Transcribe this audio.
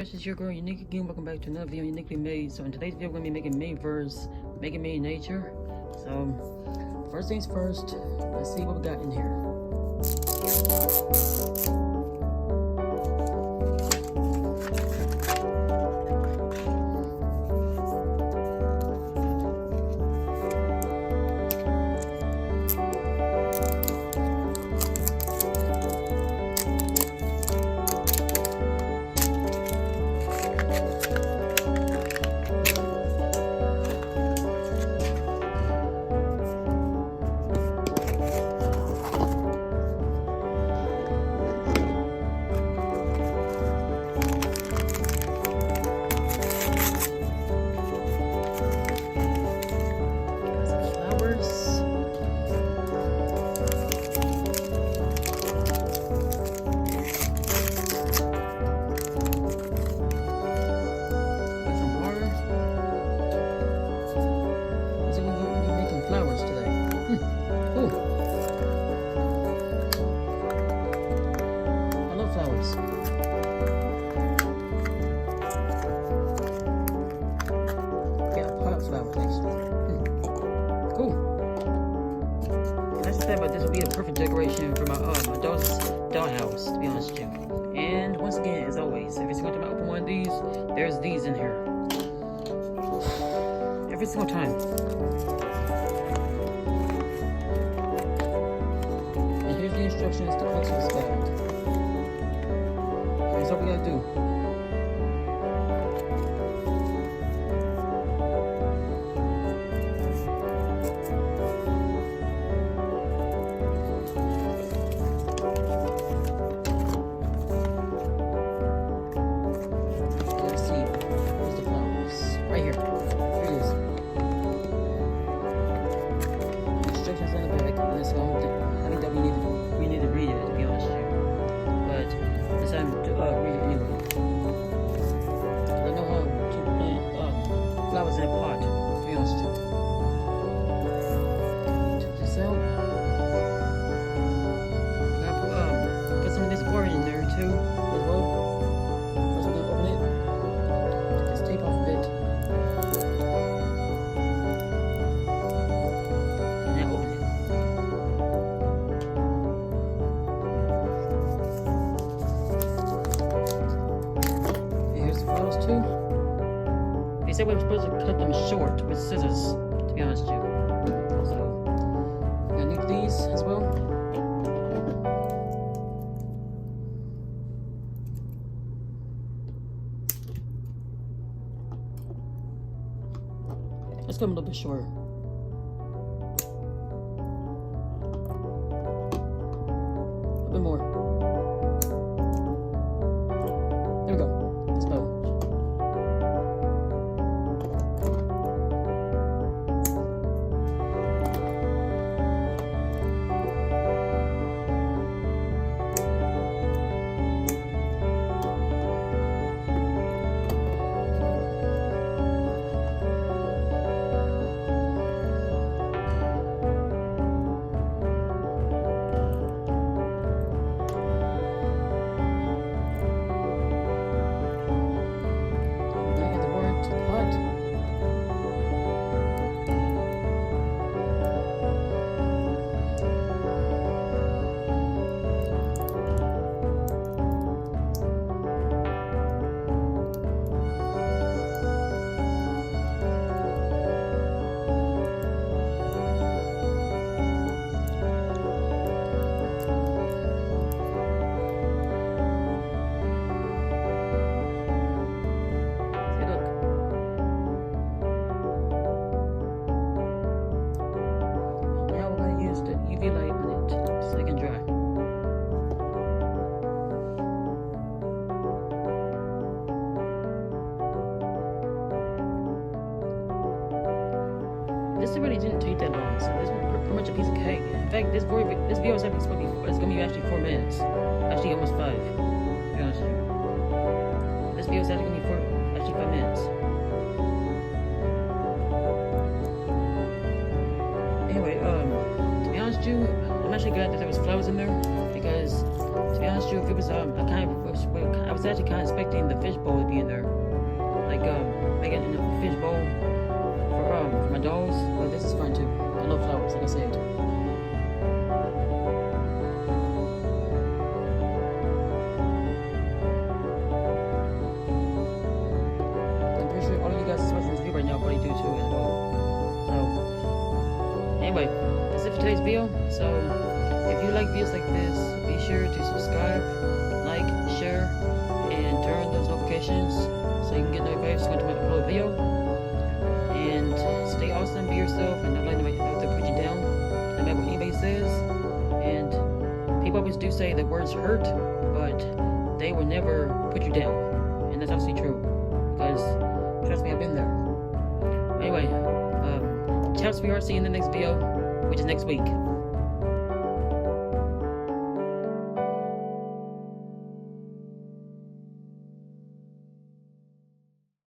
This is your girl Unique again. Welcome back to another video Uniquely Made. So in today's video we're going to be making Miniverse, making me nature. So first things first, let's see what we got in here. But this will be a perfect decoration for my daughter's dollhouse, to be honest with you. And once again, as always, every single time I open one of these, there's these in here. Every single time. And here's the instructions to fix this bag. Here's what we gotta do. We need to read it, to be honest with you. But this time to read it anyway. I know how to plant flowers in a pot, to be honest with you. Check this out. I'm gonna put some of this board in there too, as well. First I'm gonna open it. Take this tape off of it. They said we were supposed to cut them short with scissors, to be honest with you. So, I'm gonna need these as well. Let's cut them a little bit shorter. A bit more. There we go. This bow. This really didn't take that long, so this was pretty much a piece of cake. In fact, this video is actually it's gonna be actually 4 minutes, actually almost 5. To be honest with you, this video is actually gonna be actually 5 minutes. Anyway, to be honest with you, I'm actually glad that there was flowers in there because, to be honest with you, if it was I was was actually kind of expecting the fishbowl to be in there, like making a fishbowl for my dolls. But this is fun too. I love flowers, like I said. I'm pretty sure all of you guys watching this video right now probably do too as well. So anyway, that's it for today's video. So if you like videos like this, be sure to subscribe, like, share, and turn on those notifications so you can get notified when I upload a video. And stay awesome, be yourself, and don't let anybody put you down, no matter what anybody says. And people always do say that words hurt, but they will never put you down. And that's absolutely true, because trust me, I've been there. Anyway, chaps, we are seeing the next video, which is next week.